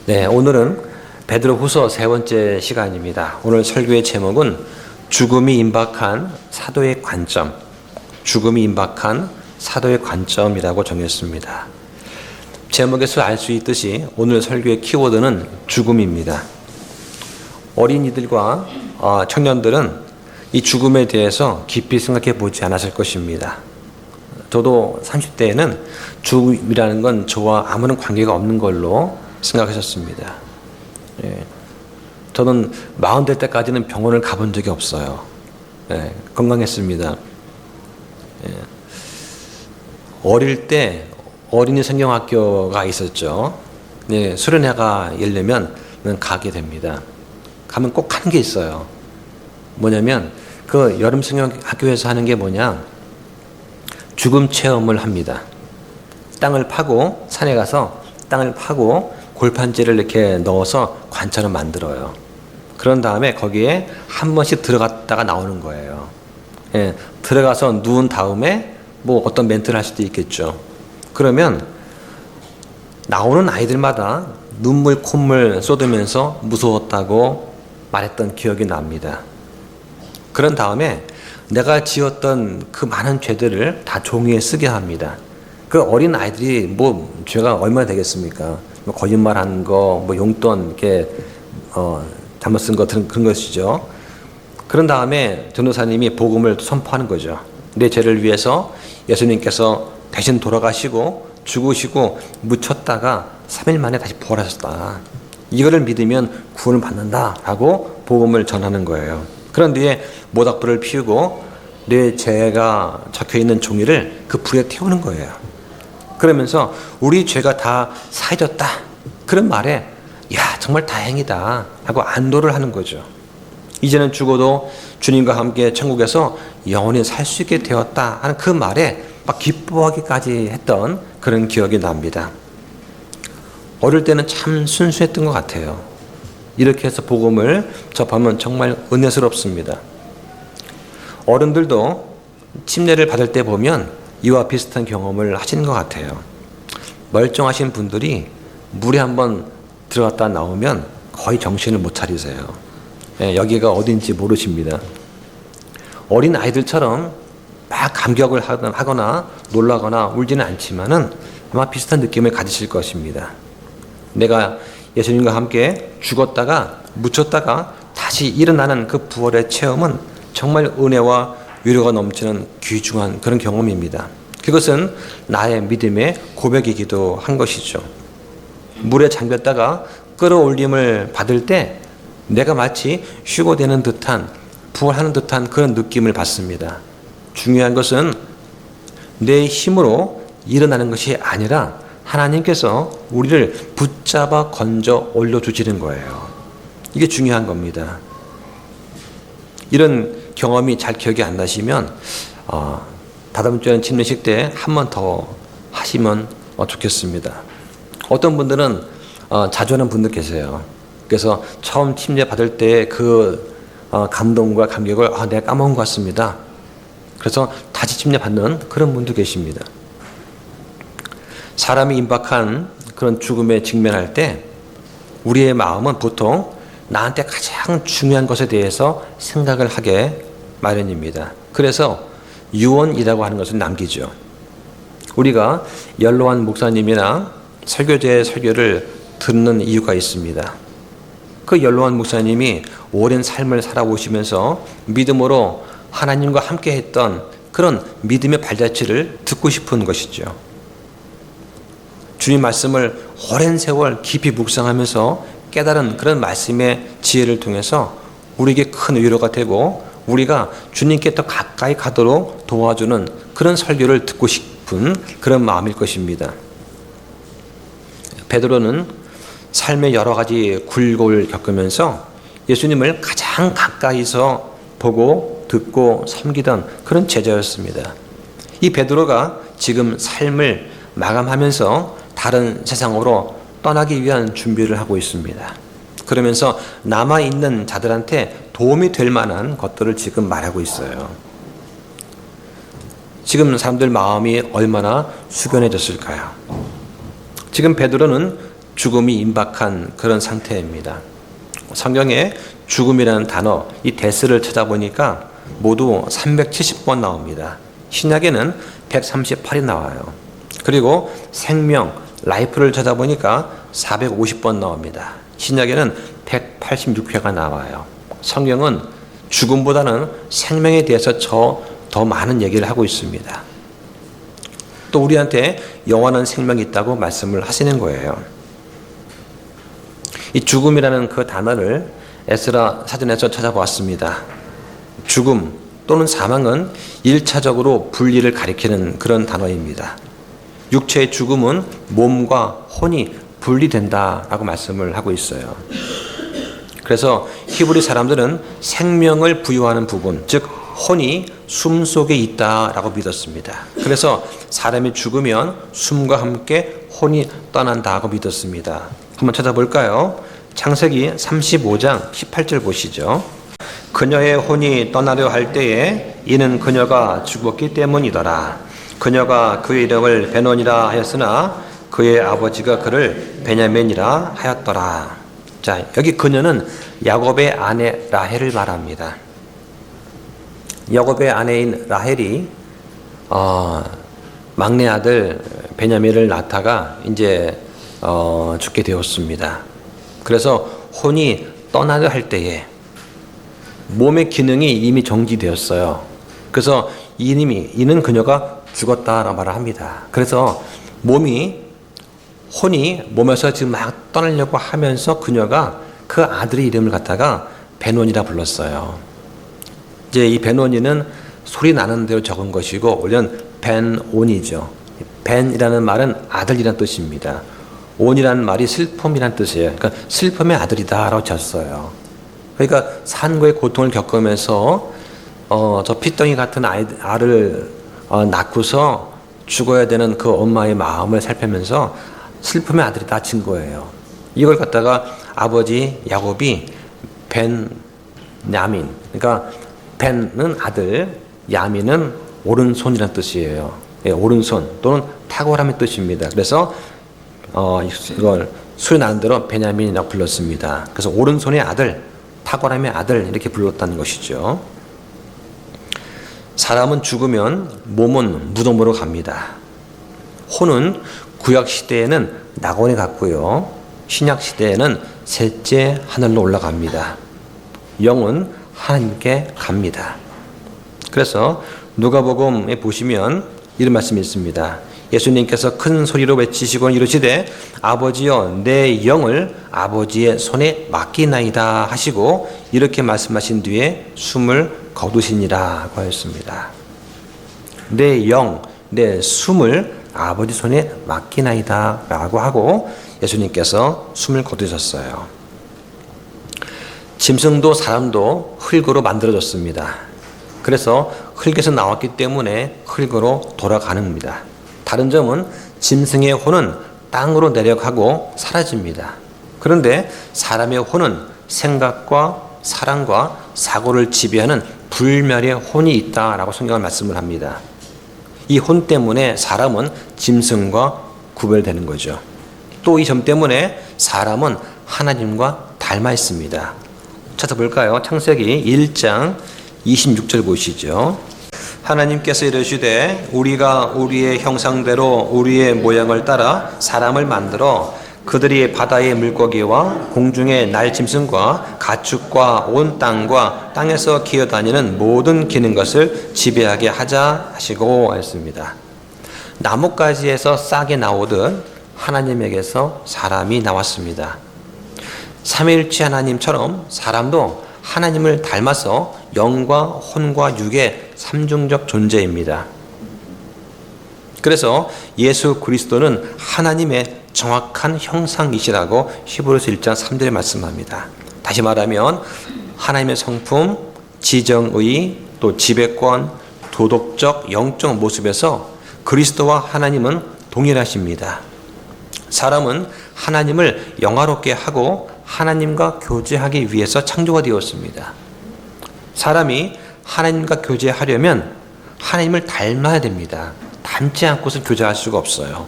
네, 오늘은 베드로후서 세 번째 시간입니다. 오늘 설교의 제목은 죽음이 임박한 사도의 관점, 죽음이 임박한 사도의 관점이라고 정했습니다. 제목에서 알 수 있듯이 오늘 설교의 키워드는 죽음입니다. 어린이들과 청년들은 이 죽음에 대해서 깊이 생각해 보지 않았을 것입니다. 저도 30대에는 죽음이라는 건 저와 아무런 관계가 없는 걸로 생각하셨습니다. 저는 40 될 때까지는 병원을 가본 적이 없어요. 건강했습니다. 어릴 때 어린이 성경학교가 있었죠. 수련회가 열리면 가게 됩니다. 가면 꼭 하는 게 있어요. 뭐냐면 그 여름 성경학교에서 하는 게 뭐냐, 죽음 체험을 합니다. 땅을 파고, 산에 가서 땅을 파고 골판지를 이렇게 넣어서 관처럼 만들어요. 그런 다음에 거기에 한 번씩 들어갔다가 나오는 거예요. 들어가서 누운 다음에 뭐 어떤 멘트를 할 수도 있겠죠. 그러면 나오는 아이들마다 눈물 콧물 쏟으면서 무서웠다고 말했던 기억이 납니다. 그런 다음에 내가 지었던 그 많은 죄들을 다 종이에 쓰게 합니다. 그 어린 아이들이 뭐 죄가 얼마나 되겠습니까? 뭐 거짓말한 거, 뭐 용돈 이렇게 잘못 쓴 거 그런 것이죠. 그런 다음에 전도사님이 복음을 선포하는 거죠. 내 죄를 위해서 예수님께서 대신 돌아가시고 죽으시고 묻혔다가 3일 만에 다시 부활하셨다. 이거를 믿으면 구원을 받는다라고 복음을 전하는 거예요. 그런 뒤에 모닥불을 피우고 내 죄가 적혀있는 종이를 그 불에 태우는 거예요. 그러면서 우리 죄가 다 사해졌다, 그런 말에 야 정말 다행이다 하고 안도를 하는 거죠. 이제는 죽어도 주님과 함께 천국에서 영원히 살 수 있게 되었다 하는 그 말에 막 기뻐하기까지 했던 그런 기억이 납니다. 어릴 때는 참 순수했던 것 같아요. 이렇게 해서 복음을 접하면 정말 은혜스럽습니다. 어른들도 침례를 받을 때 보면 이와 비슷한 경험을 하시는 것 같아요. 멀쩡하신 분들이 물에 한번 들어갔다 나오면 거의 정신을 못 차리세요. 여기가 어딘지 모르십니다. 어린 아이들처럼 막 감격을 하거나 놀라거나 울지는 않지만은 아마 비슷한 느낌을 가지실 것입니다. 내가 예수님과 함께 죽었다가 묻혔다가 다시 일어나는 그 부활의 체험은 정말 은혜와 위로가 넘치는 귀중한 그런 경험입니다. 그것은 나의 믿음의 고백이기도 한 것이죠. 물에 잠겼다가 끌어올림을 받을 때 내가 마치 휴고되는 듯한, 부활하는 듯한 그런 느낌을 받습니다. 중요한 것은 내 힘으로 일어나는 것이 아니라 하나님께서 우리를 붙잡아 건져 올려주시는 거예요. 이게 중요한 겁니다. 이런 경험이 잘 기억이 안 나시면 다다음 주에는 침례식 때 한 번 더 하시면 좋겠습니다. 어떤 분들은 자주 하는 분들 계세요. 그래서 처음 침례 받을 때 그 감동과 감격을 내가 까먹은 것 같습니다. 그래서 다시 침례 받는 그런 분도 계십니다. 사람이 임박한 그런 죽음에 직면할 때 우리의 마음은 보통 나한테 가장 중요한 것에 대해서 생각을 하게 마련입니다. 그래서 유언이라고 하는 것을 남기죠. 우리가 연로한 목사님이나 설교자의 설교를 듣는 이유가 있습니다. 그 연로한 목사님이 오랜 삶을 살아오시면서 믿음으로 하나님과 함께 했던 그런 믿음의 발자취를 듣고 싶은 것이죠. 주님 말씀을 오랜 세월 깊이 묵상하면서 깨달은 그런 말씀의 지혜를 통해서 우리에게 큰 위로가 되고 우리가 주님께 더 가까이 가도록 도와주는 그런 설교를 듣고 싶은 그런 마음일 것입니다. 베드로는 삶의 여러 가지 굴곡을 겪으면서 예수님을 가장 가까이서 보고 듣고 섬기던 그런 제자였습니다. 이 베드로가 지금 삶을 마감하면서 다른 세상으로 떠나기 위한 준비를 하고 있습니다. 그러면서 남아있는 자들한테 도움이 될 만한 것들을 지금 말하고 있어요. 지금 사람들 마음이 얼마나 숙연해졌을까요? 지금 베드로는 죽음이 임박한 그런 상태입니다. 성경에 죽음이라는 단어, 이 데스를 찾아보니까 모두 370번 나옵니다. 신약에는 138이 나와요. 그리고 생명, 라이프를 찾아보니까 450번 나옵니다. 신약에는 186회가 나와요. 성경은 죽음보다는 생명에 대해서 더 많은 얘기를 하고 있습니다. 또 우리한테 영원한 생명이 있다고 말씀을 하시는 거예요. 이 죽음이라는 그 단어를 에스라 사전에서 찾아보았습니다. 죽음 또는 사망은 1차적으로 분리를 가리키는 그런 단어입니다. 육체의 죽음은 몸과 혼이 분리된다라고 말씀을 하고 있어요. 그래서 히브리 사람들은 생명을 부여하는 부분, 즉 혼이 숨 속에 있다라고 믿었습니다. 그래서 사람이 죽으면 숨과 함께 혼이 떠난다고 믿었습니다. 한번 찾아볼까요? 창세기 35장 18절 보시죠. 그녀의 혼이 떠나려 할 때에 이는 그녀가 죽었기 때문이더라. 그녀가 그의 이름을 베논이라 하였으나 그의 아버지가 그를 베냐민이라 하였더라. 자, 여기 그녀는 야곱의 아내 라헬을 말합니다. 야곱의 아내인 라헬이 막내 아들 베냐민을 낳다가 이제 죽게 되었습니다. 그래서 혼이 떠나려 할 때에 몸의 기능이 이미 정지되었어요. 그래서 이는 그녀가 죽었다라고 말을 합니다. 그래서 혼이 몸에서 지금 막 떠나려고 하면서 그녀가 그 아들의 이름을 갖다가 베논이라 불렀어요. 이제 이 베논이는 소리 나는 대로 적은 것이고 원래는 벤온이죠. 벤이라는 말은 아들이라는 뜻입니다. 온이라는 말이 슬픔이라는 뜻이에요. 그러니까 슬픔의 아들이다라고 쳤어요. 그러니까 산고의 고통을 겪으면서 저 피덩이 같은 알을 낳고서 죽어야 되는 그 엄마의 마음을 살피면서 슬픔의 아들이다 친 거예요. 이걸 갖다가 아버지 야곱이 벤야민, 그러니까 벤은 아들, 야민은 오른손이라는 뜻이에요. 예, 오른손 또는 탁월함의 뜻입니다. 그래서 이걸 소리 나는 대로 베냐민이라고 불렀습니다. 그래서 오른손의 아들, 탁월함의 아들 이렇게 불렀다는 것이죠. 사람은 죽으면 몸은 무덤으로 갑니다. 혼은 구약 시대에는 낙원에 갔고요. 신약 시대에는 셋째 하늘로 올라갑니다. 영은 하나님께 갑니다. 그래서 누가복음에 보시면 이런 말씀이 있습니다. 예수님께서 큰 소리로 외치시고 이르시되 아버지여 내 영을 아버지의 손에 맡기나이다 하시고 이렇게 말씀하신 뒤에 숨을 거두시니라고 하였습니다. 내 영, 내 숨을 아버지 손에 맡기나이다 라고 하고 예수님께서 숨을 거두셨어요. 짐승도 사람도 흙으로 만들어졌습니다. 그래서 흙에서 나왔기 때문에 흙으로 돌아가는입니다. 다른 점은 짐승의 혼은 땅으로 내려가고 사라집니다. 그런데 사람의 혼은 생각과 사랑과 사고를 지배하는 불멸의 혼이 있다라고 성경은 말씀을 합니다. 이 혼 때문에 사람은 짐승과 구별되는 거죠. 또 이 점 때문에 사람은 하나님과 닮아 있습니다. 찾아볼까요? 창세기 1장 26절 보시죠. 하나님께서 이르시되 우리가 우리의 형상대로 우리의 모양을 따라 사람을 만들어 그들이 바다의 물고기와 공중의 날짐승과 가축과 온 땅과 땅에서 기어다니는 모든 기는 것을 지배하게 하자 하시고 하였습니다. 나뭇가지에서 싹이 나오듯 하나님에게서 사람이 나왔습니다. 삼위일체 하나님처럼 사람도 하나님을 닮아서 영과 혼과 육의 삼중적 존재입니다. 그래서 예수 그리스도는 하나님의 정확한 형상이시라고 히브리서 1장 3절에 말씀합니다. 다시 말하면 하나님의 성품, 지정의, 또 지배권, 도덕적, 영적 모습에서 그리스도와 하나님은 동일하십니다. 사람은 하나님을 영화롭게 하고 하나님과 교제하기 위해서 창조가 되었습니다. 사람이 하나님과 교제하려면 하나님을 닮아야 됩니다. 닮지 않고서 교제할 수가 없어요.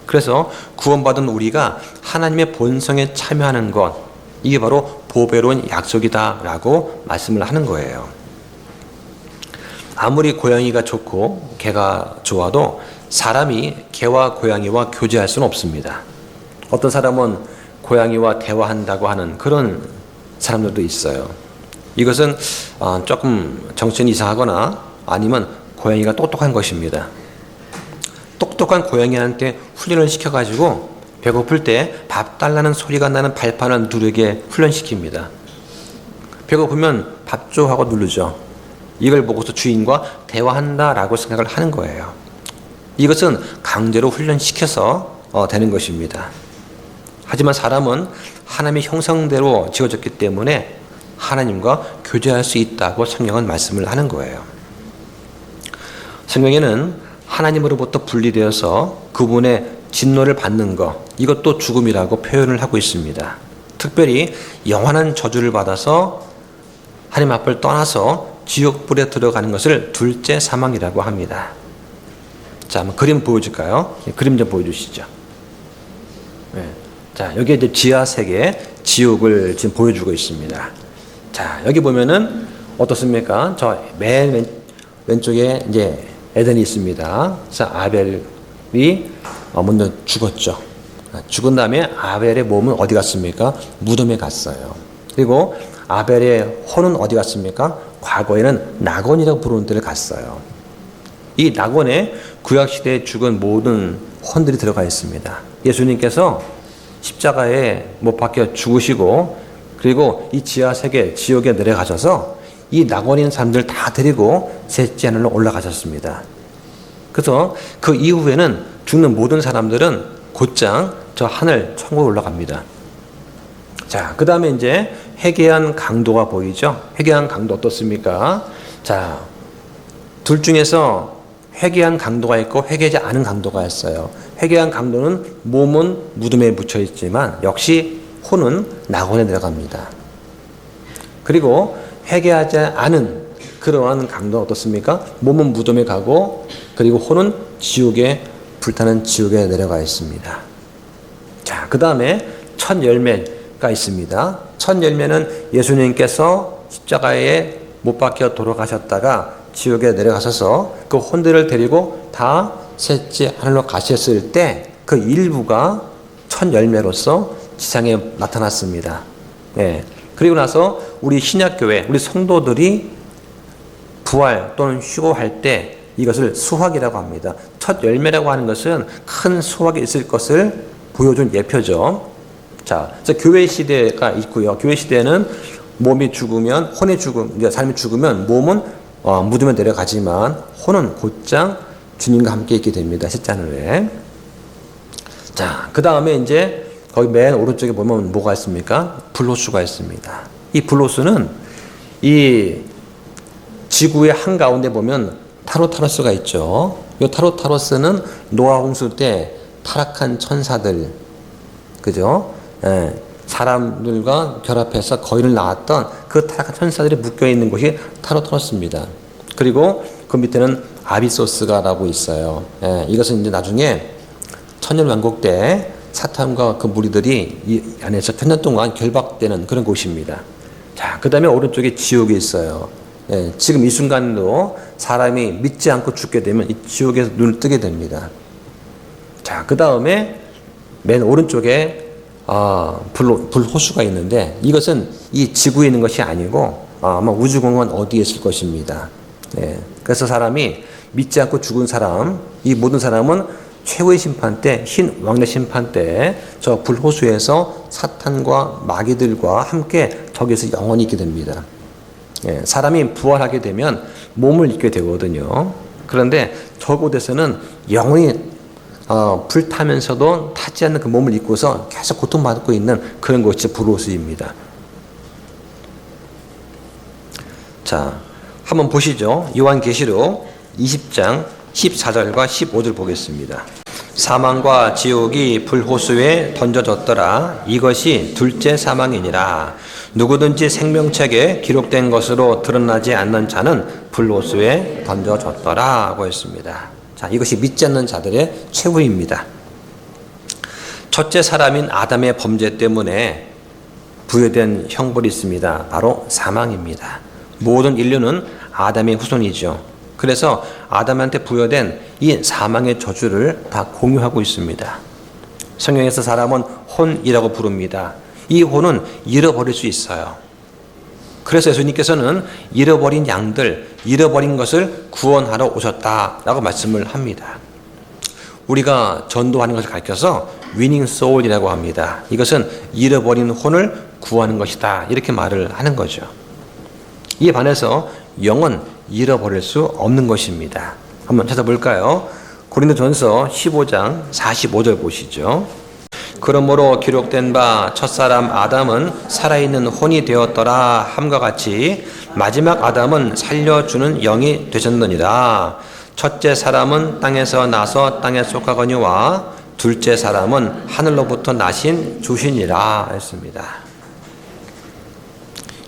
그래서 구원받은 우리가 하나님의 본성에 참여하는 것, 이게 바로 보배로운 약속이다라고 말씀을 하는 거예요. 아무리 고양이가 좋고 개가 좋아도 사람이 개와 고양이와 교제할 수는 없습니다. 어떤 사람은 고양이와 대화한다고 하는 그런 사람들도 있어요. 이것은 조금 정신이 이상하거나 아니면 고양이가 똑똑한 것입니다. 똑똑한 고양이한테 훈련을 시켜가지고 배고플 때 밥 달라는 소리가 나는 발판을 누르게 훈련시킵니다. 배고프면 밥 줘 하고 누르죠. 이걸 보고서 주인과 대화한다라고 생각을 하는 거예요. 이것은 강제로 훈련시켜서 되는 것입니다. 하지만 사람은 하나님의 형상대로 지어졌기 때문에 하나님과 교제할 수 있다고 성경은 말씀을 하는 거예요. 성경에는 하나님으로부터 분리되어서 그분의 진노를 받는 것, 이것도 죽음이라고 표현을 하고 있습니다. 특별히 영원한 저주를 받아서 하나님 앞을 떠나서 지옥불에 들어가는 것을 둘째 사망이라고 합니다. 자, 한번 그림 보여줄까요? 그림 좀 보여주시죠. 네. 자, 여기 이제 지하 세계, 지옥을 지금 보여주고 있습니다. 자, 여기 보면은 어떻습니까? 저 맨 왼쪽에 이제 에덴이 있습니다. 그래서 아벨이 먼저 죽었죠. 죽은 다음에 아벨의 몸은 어디 갔습니까? 무덤에 갔어요. 그리고 아벨의 혼은 어디 갔습니까? 과거에는 낙원이라고 부르는 데를 갔어요. 이 낙원에 구약시대에 죽은 모든 혼들이 들어가 있습니다. 예수님께서 십자가에 못 박혀 죽으시고 그리고 이 지하세계 지옥에 내려가셔서 이 낙원에 있는 사람들 다 데리고 셋째 하늘로 올라가셨습니다. 그래서 그 이후에는 죽는 모든 사람들은 곧장 저 하늘 천국에 올라갑니다. 자, 그 다음에 이제 회개한 강도가 보이죠? 회개한 강도 어떻습니까? 자, 둘 중에서 회개한 강도가 있고 회개하지 않은 강도가 있어요. 회개한 강도는 몸은 무덤에 묻혀 있지만 역시 혼은 낙원에 들어갑니다. 그리고 회개하지 않은 그러한 강도는 어떻습니까? 몸은 무덤에 가고 그리고 혼은 지옥에 불타는 지옥에 내려가 있습니다. 자, 그 다음에 첫 열매가 있습니다. 첫 열매는 예수님께서 십자가에 못 박혀 돌아가셨다가 지옥에 내려가셔서 그 혼들을 데리고 다 셋째 하늘로 가셨을 때 그 일부가 첫 열매로서 지상에 나타났습니다. 예. 그리고 나서 우리 신약교회, 우리 성도들이 부활 또는 휴거할 때 이것을 수확이라고 합니다. 첫 열매라고 하는 것은 큰 수확이 있을 것을 보여준 예표죠. 자, 그래서 교회 시대가 있고요. 교회 시대는 몸이 죽으면, 혼이 죽으면, 삶이 죽으면 몸은 무덤에 내려가지만 혼은 곧장 주님과 함께 있게 됩니다. 셋째 하늘에. 자, 그 다음에 이제 거기 맨 오른쪽에 보면 뭐가 있습니까? 불호수가 있습니다. 이 불호수는 이 지구의 한가운데 보면 타로타로스가 있죠. 이 타로타로스는 노아 홍수 때 타락한 천사들, 그죠? 예, 사람들과 결합해서 거인을 낳았던 그 타락한 천사들이 묶여 있는 곳이 타로타로스입니다. 그리고 그 밑에는 아비소스가라고 있어요. 예, 이것은 이제 나중에 천년왕국 때 사탄과 그 무리들이 이 안에서 천년 동안 결박되는 그런 곳입니다. 자, 그 다음에 오른쪽에 지옥이 있어요. 예, 지금 이 순간도 사람이 믿지 않고 죽게 되면 이 지옥에서 눈을 뜨게 됩니다. 자, 그 다음에 맨 오른쪽에 불호수가 있는데 이것은 이 지구에 있는 것이 아니고 아마 우주공간 어디에 있을 것입니다. 예, 그래서 사람이 믿지 않고 죽은 사람, 이 모든 사람은 최후의 심판 때, 흰 왕래 심판 때 저 불호수에서 사탄과 마귀들과 함께 저기서 영원히 있게 됩니다. 예, 사람이 부활하게 되면 몸을 잊게 되거든요. 그런데 저곳에서는 영원히 불타면서도 타지 않는 그 몸을 잊고서 계속 고통받고 있는 그런 것이 불호수입니다. 자, 한번 보시죠. 요한계시록 20장 14절과 15절 보겠습니다. 사망과 지옥이 불호수에 던져졌더라. 이것이 둘째 사망이니라. 누구든지 생명책에 기록된 것으로 드러나지 않는 자는 불호수에 던져졌더라 하고 했습니다. 자, 이것이 믿지 않는 자들의 최후입니다. 첫째 사람인 아담의 범죄 때문에 부여된 형벌이 있습니다. 바로 사망입니다. 모든 인류는 아담의 후손이죠. 그래서 아담한테 부여된 이 사망의 저주를 다 공유하고 있습니다. 성경에서 사람은 혼이라고 부릅니다. 이 혼은 잃어버릴 수 있어요. 그래서 예수님께서는 잃어버린 양들, 잃어버린 것을 구원하러 오셨다라고 말씀을 합니다. 우리가 전도하는 것을 가르쳐서 위닝 소울이라고 합니다. 이것은 잃어버린 혼을 구하는 것이다, 이렇게 말을 하는 거죠. 이에 반해서 영은 잃어버릴 수 없는 것입니다. 한번 찾아볼까요? 고린도전서 15장 45절 보시죠. 그러므로 기록된 바 첫사람 아담은 살아있는 혼이 되었더라 함과 같이 마지막 아담은 살려주는 영이 되셨느니라. 첫째 사람은 땅에서 나서 땅에 속하거니와 둘째 사람은 하늘로부터 나신 주시니라 했습니다.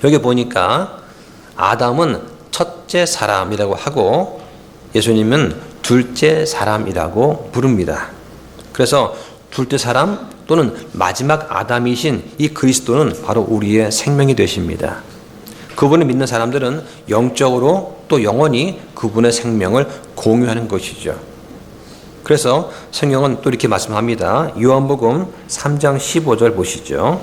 여기 보니까 아담은 첫째 사람이라고 하고 예수님은 둘째 사람이라고 부릅니다. 그래서 둘째 사람 또는 마지막 아담이신 이 그리스도는 바로 우리의 생명이 되십니다. 그분을 믿는 사람들은 영적으로 또 영원히 그분의 생명을 공유하는 것이죠. 그래서 성경은 또 이렇게 말씀합니다. 요한복음 3장 15절 보시죠.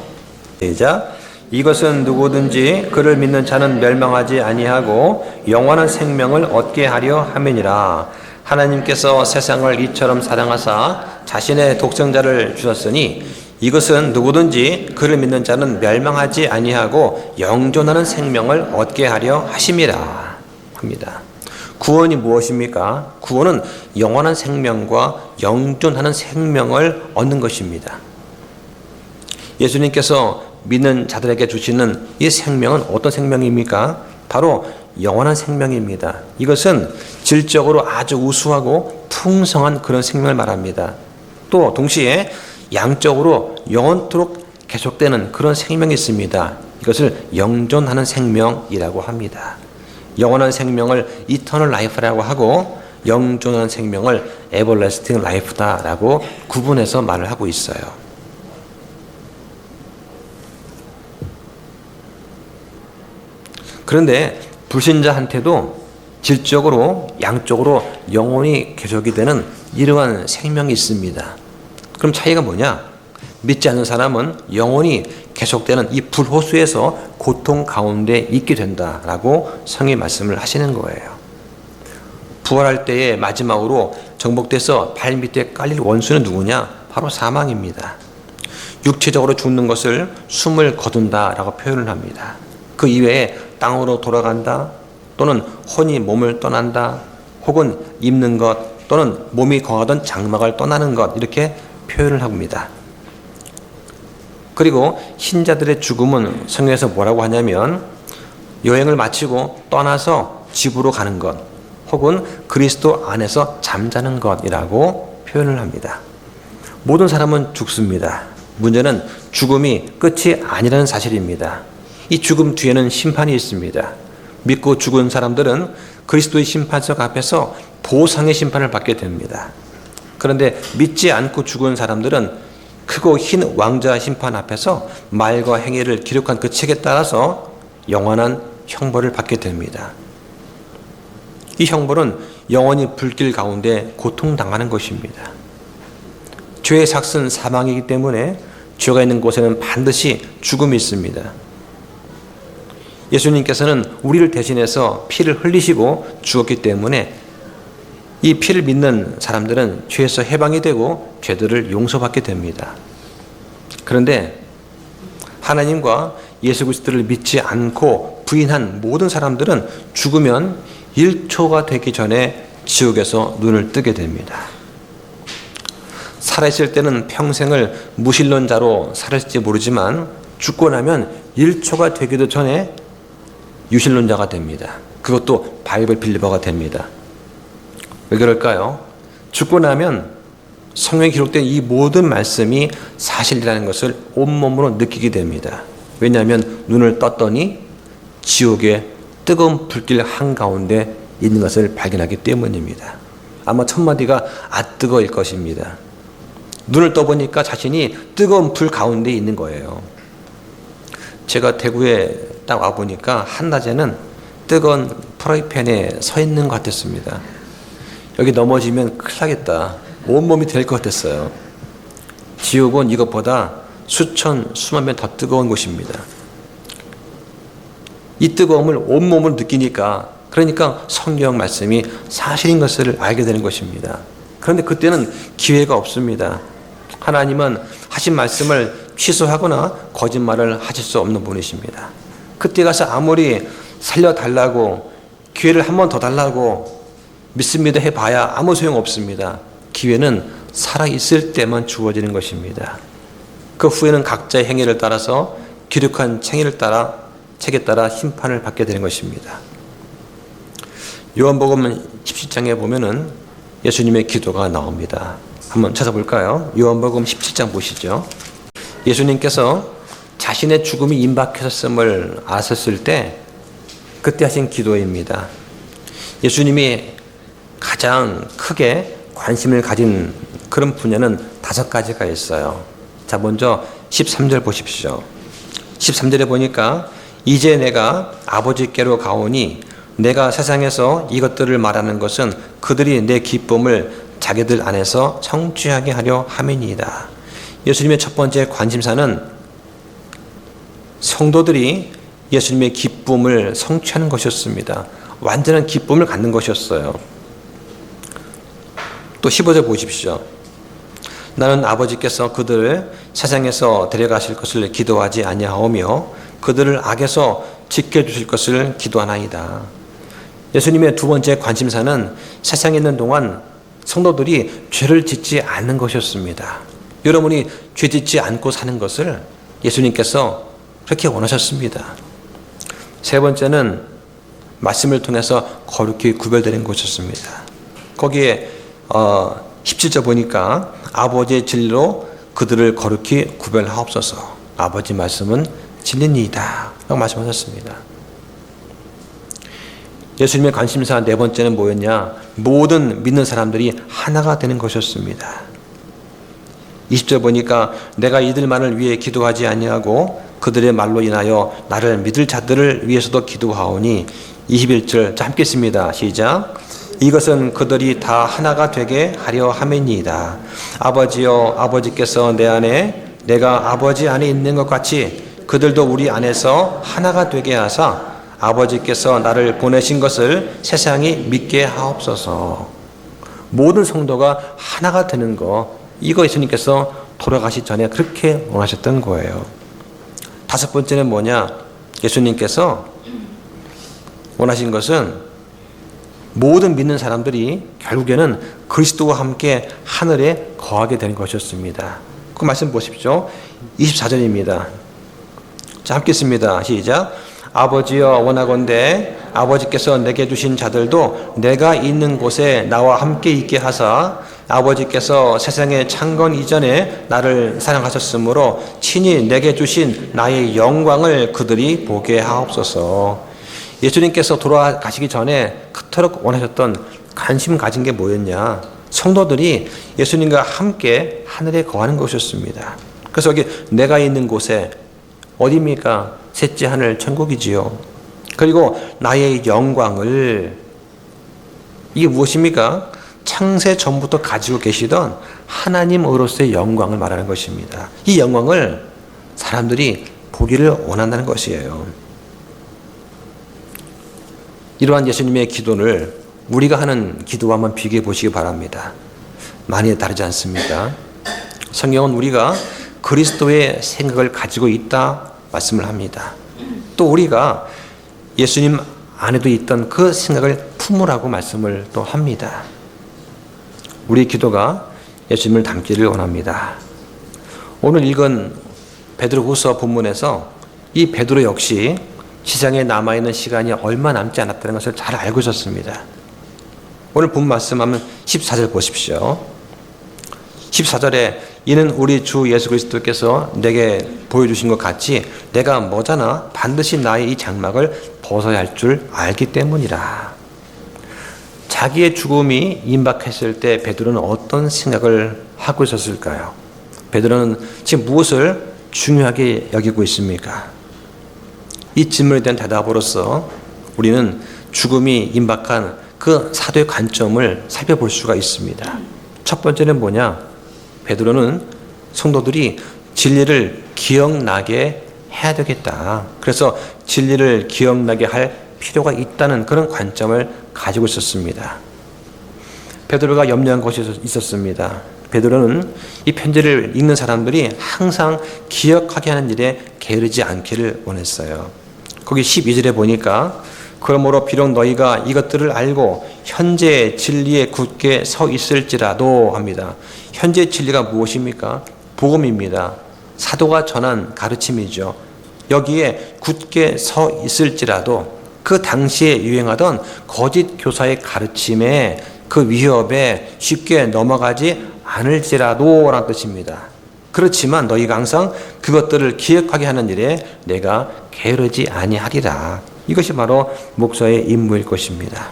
시작. 이것은 누구든지 그를 믿는 자는 멸망하지 아니하고 영원한 생명을 얻게 하려 함이니라. 하나님께서 세상을 이처럼 사랑하사 자신의 독생자를 주셨으니 이것은 누구든지 그를 믿는 자는 멸망하지 아니하고 영존하는 생명을 얻게 하려 하심이라 합니다. 구원이 무엇입니까? 구원은 영원한 생명과 영존하는 생명을 얻는 것입니다. 예수님께서 믿는 자들에게 주시는 이 생명은 어떤 생명입니까? 바로 영원한 생명입니다. 이것은 질적으로 아주 우수하고 풍성한 그런 생명을 말합니다. 또 동시에 양적으로 영원토록 계속되는 그런 생명이 있습니다. 이것을 영존하는 생명이라고 합니다. 영원한 생명을 이터널 라이프라고 하고 영존하는 생명을 에버래스팅 라이프다라고 구분해서 말을 하고 있어요. 그런데 불신자한테도 질적으로 양적으로 영원히 계속이 되는 이러한 생명이 있습니다. 그럼 차이가 뭐냐? 믿지 않는 사람은 영원히 계속되는 이 불호수에서 고통 가운데 있게 된다라고 성의 말씀을 하시는 거예요. 부활할 때의 마지막으로 정복돼서 발 밑에 깔릴 원수는 누구냐? 바로 사망입니다. 육체적으로 죽는 것을 숨을 거둔다라고 표현을 합니다. 그 이외에 땅으로 돌아간다, 또는 혼이 몸을 떠난다, 혹은 입는 것, 또는 몸이 거하던 장막을 떠나는 것, 이렇게 표현을 합니다. 그리고 신자들의 죽음은 성경에서 뭐라고 하냐면 여행을 마치고 떠나서 집으로 가는 것, 혹은 그리스도 안에서 잠자는 것이라고 표현을 합니다. 모든 사람은 죽습니다. 문제는 죽음이 끝이 아니라는 사실입니다. 이 죽음 뒤에는 심판이 있습니다. 믿고 죽은 사람들은 그리스도의 심판석 앞에서 보상의 심판을 받게 됩니다. 그런데 믿지 않고 죽은 사람들은 크고 흰 왕자 심판 앞에서 말과 행위를 기록한 그 책에 따라서 영원한 형벌을 받게 됩니다. 이 형벌은 영원히 불길 가운데 고통당하는 것입니다. 죄의 삭은 사망이기 때문에 죄가 있는 곳에는 반드시 죽음이 있습니다. 예수님께서는 우리를 대신해서 피를 흘리시고 죽었기 때문에 이 피를 믿는 사람들은 죄에서 해방이 되고 죄들을 용서받게 됩니다. 그런데 하나님과 예수 그리스도를 믿지 않고 부인한 모든 사람들은 죽으면 1초가 되기 전에 지옥에서 눈을 뜨게 됩니다. 살아있을 때는 평생을 무신론자로 살았을지 모르지만 죽고 나면 1초가 되기도 전에 유신론자가 됩니다. 그것도 바이블 빌리버가 됩니다. 왜 그럴까요? 죽고 나면 성경에 기록된 이 모든 말씀이 사실이라는 것을 온몸으로 느끼게 됩니다. 왜냐하면 눈을 떴더니 지옥의 뜨거운 불길 한가운데 있는 것을 발견하기 때문입니다. 아마 첫마디가 아 뜨거일 것입니다. 눈을 떠보니까 자신이 뜨거운 불 가운데 있는 거예요. 제가 대구에 딱 와보니까 한낮에는 뜨거운 프라이팬에 서 있는 것 같았습니다. 여기 넘어지면 큰일 나겠다. 온몸이 될 것 같았어요. 지옥은 이것보다 수천, 수만 배 더 뜨거운 곳입니다. 이 뜨거움을 온몸으로 느끼니까, 그러니까 성경 말씀이 사실인 것을 알게 되는 것입니다. 그런데 그때는 기회가 없습니다. 하나님은 하신 말씀을 취소하거나 거짓말을 하실 수 없는 분이십니다. 그때 가서 아무리 살려달라고, 기회를 한 번 더 달라고 믿습니다 해봐야 아무 소용 없습니다. 기회는 살아있을 때만 주어지는 것입니다. 그 후에는 각자의 행위를 따라서 기록한 책에 따라 심판을 받게 되는 것입니다. 요한복음 17장에 보면은 예수님의 기도가 나옵니다. 한번 찾아볼까요? 요한복음 17장 보시죠. 예수님께서 자신의 죽음이 임박했음을 아셨을 때 그때 하신 기도입니다. 예수님이 가장 크게 관심을 가진 그런 분야는 5가지가 있어요. 자, 먼저 13절 보십시오. 13절에 보니까 이제 내가 아버지께로 가오니 내가 세상에서 이것들을 말하는 것은 그들이 내 기쁨을 자기들 안에서 성취하게 하려 함이니이다. 예수님의 첫 번째 관심사는 성도들이 예수님의 기쁨을 성취하는 것이었습니다. 완전한 기쁨을 갖는 것이었어요. 또 15절 보십시오. 나는 아버지께서 그들을 세상에서 데려가실 것을 기도하지 아니하오며 그들을 악에서 지켜주실 것을 기도하나이다. 예수님의 두 번째 관심사는 세상에 있는 동안 성도들이 죄를 짓지 않는 것이었습니다. 여러분이 죄 짓지 않고 사는 것을 예수님께서 그렇게 원하셨습니다. 세 번째는 말씀을 통해서 거룩히 구별되는 것이었습니다. 거기에 17절 보니까 아버지의 진리로 그들을 거룩히 구별하옵소서. 아버지 말씀은 진리니이다 라고 말씀하셨습니다. 예수님의 관심사 네 번째는 뭐였냐? 모든 믿는 사람들이 하나가 되는 것이었습니다. 20절 보니까 내가 이들만을 위해 기도하지 아니하고 그들의 말로 인하여 나를 믿을 자들을 위해서도 기도하오니 21절 자 함께 읽습니다. 시작. 이것은 그들이 다 하나가 되게 하려 함이니이다. 아버지여 아버지께서 내 안에 내가 아버지 안에 있는 것 같이 그들도 우리 안에서 하나가 되게 하사 아버지께서 나를 보내신 것을 세상이 믿게 하옵소서. 모든 성도가 하나가 되는 거, 이거 예수님께서 돌아가시 전에 그렇게 원하셨던 거예요. 다섯 번째는 뭐냐? 예수님께서 원하신 것은 모든 믿는 사람들이 결국에는 그리스도와 함께 하늘에 거하게 되는 것이었습니다. 그 말씀 보십시오. 24절입니다. 자, 함께 읽습니다. 시작. 아버지여 원하건대 아버지께서 내게 주신 자들도 내가 있는 곳에 나와 함께 있게 하사 아버지께서 세상의 창건 이전에 나를 사랑하셨으므로 친히 내게 주신 나의 영광을 그들이 보게 하옵소서. 예수님께서 돌아가시기 전에 그토록 원하셨던 관심 가진 게 뭐였냐? 성도들이 예수님과 함께 하늘에 거하는 것이었습니다. 그래서 여기 내가 있는 곳에 어디입니까? 셋째 하늘 천국이지요. 그리고 나의 영광을, 이게 무엇입니까? 창세 전부터 가지고 계시던 하나님으로서의 영광을 말하는 것입니다. 이 영광을 사람들이 보기를 원한다는 것이에요. 이러한 예수님의 기도를 우리가 하는 기도와 한번 비교해 보시기 바랍니다. 많이 다르지 않습니까? 성경은 우리가 그리스도의 생각을 가지고 있다 말씀을 합니다. 또 우리가 예수님 안에도 있던 그 생각을 품으라고 말씀을 또 합니다. 우리 기도가 예수님을 닮기를 원합니다. 오늘 읽은 베드로후서 본문에서 이 베드로 역시 세상에 남아있는 시간이 얼마 남지 않았다는 것을 잘 알고 있었습니다. 오늘 본 말씀하면 14절 보십시오. 14절에 이는 우리 주 예수 그리스도께서 내게 보여주신 것 같이 내가 머지않아 반드시 나의 이 장막을 벗어야 할 줄 알기 때문이라. 자기의 죽음이 임박했을 때 베드로는 어떤 생각을 하고 있었을까요? 베드로는 지금 무엇을 중요하게 여기고 있습니까? 이 질문에 대한 대답으로서 우리는 죽음이 임박한 그 사도의 관점을 살펴볼 수가 있습니다. 첫 번째는 뭐냐? 베드로는 성도들이 진리를 기억나게 해야 되겠다. 그래서 진리를 기억나게 할 필요가 있다는 그런 관점을 가지고 있었습니다. 베드로가 염려한 것이 있었습니다. 베드로는 이 편지를 읽는 사람들이 항상 기억하게 하는 일에 게으르지 않기를 원했어요. 거기 12절에 보니까 그러므로 비록 너희가 이것들을 알고 현재 진리에 굳게 서 있을지라도 합니다. 현재 진리가 무엇입니까? 복음입니다. 사도가 전한 가르침이죠. 여기에 굳게 서 있을지라도 그 당시에 유행하던 거짓 교사의 가르침에 그 위협에 쉽게 넘어가지 않을지라도 라는 뜻입니다. 그렇지만 너희가 항상 그것들을 기억하게 하는 일에 내가 게으르지 아니하리라. 이것이 바로 목사의 임무일 것입니다.